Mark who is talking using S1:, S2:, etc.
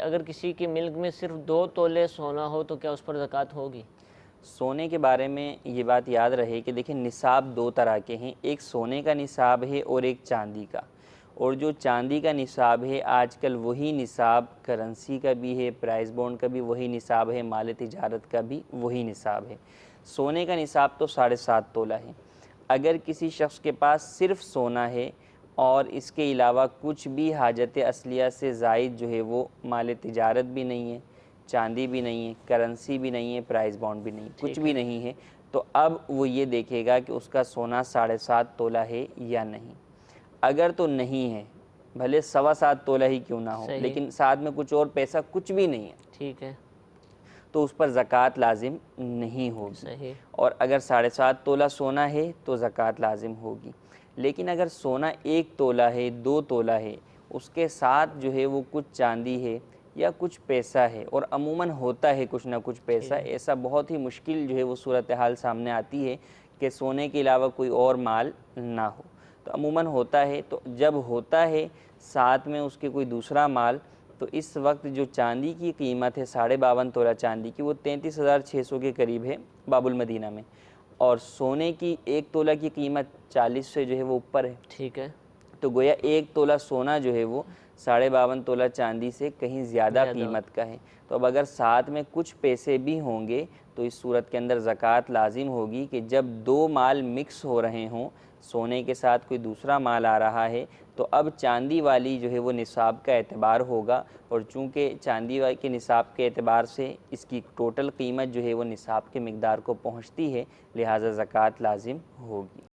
S1: अगर किसी की मिल्क में सिर्फ 2 तोले सोना हो तो क्या उस पर ज़कात होगी?
S2: सोने के बारे में ये बात याद रहे कि देखिए निसाब दो तरह के हैं, एक सोने का निसाब है और एक चांदी का। और जो चांदी का निसाब है आजकल वही निसाब करेंसी का भी है, प्राइस बॉन्ड का भी वही निसाब है, माल तिजारत का भी वही निसाब है। सोने का निसाब तो 7.5 तोला है। अगर किसी शख्स के पास सिर्फ सोना है और इसके अलावा कुछ भी हाजत असलिया से ज़ायद जो है वो माल तिजारत भी नहीं है, चांदी भी नहीं है, करेंसी भी नहीं है, प्राइस बॉन्ड भी नहीं, कुछ
S1: ठीक
S2: भी
S1: है।
S2: नहीं है, तो अब वो ये देखेगा कि उसका सोना 7.5 तोला है या नहीं। अगर तो नहीं है, भले 7.25 तोला ही क्यों ना हो,
S1: सही।
S2: लेकिन साथ में कुछ और पैसा कुछ भी नहीं है,
S1: ठीक है।
S2: तो उस पर ज़कात लाजिम नहीं होगी।
S1: सही।
S2: और अगर 7.5 तोला सोना है तो ज़कात लाजिम होगी। लेकिन अगर सोना 1 तोला है, 2 तोला है, उसके साथ जो है वो कुछ चांदी है या कुछ पैसा है, और अमूमन होता है कुछ ना कुछ पैसा,
S1: ठीक है।
S2: ऐसा बहुत ही मुश्किल जो है वो सूरत हाल सामने आती है कि सोने के अलावा कोई और माल ना हो, तो अमूमन होता है। तो जब होता है साथ में उसके कोई दूसरा माल, तो इस वक्त जो चांदी की कीमत है 52.5 तोला चांदी की, वो 33,600 के करीब है बाबुल मदीना में, और सोने की 1 तोला की कीमत 40 से जो है वो ऊपर है।
S1: ठीक है।
S2: तो गोया 1 तोला सोना जो है वो 52.5 तोला चांदी से कहीं ज़्यादा
S1: ज़्यादा हो।
S2: कीमत का है। तो अब अगर साथ में कुछ पैसे भी होंगे तो इस सूरत के अंदर ज़कात लाजिम होगी कि जब दो माल मिक्स हो रहे हों, सोने के साथ कोई दूसरा माल आ रहा है, तो अब चांदी वाली जो है वो निसाब का एतबार होगा, और चूँकि चांदी वाली के निसाब के एतबार से इसकी टोटल कीमत जो है वो निसाब के मिकदार को पहुँचती है, लिहाजा ज़कात लाजिम होगी।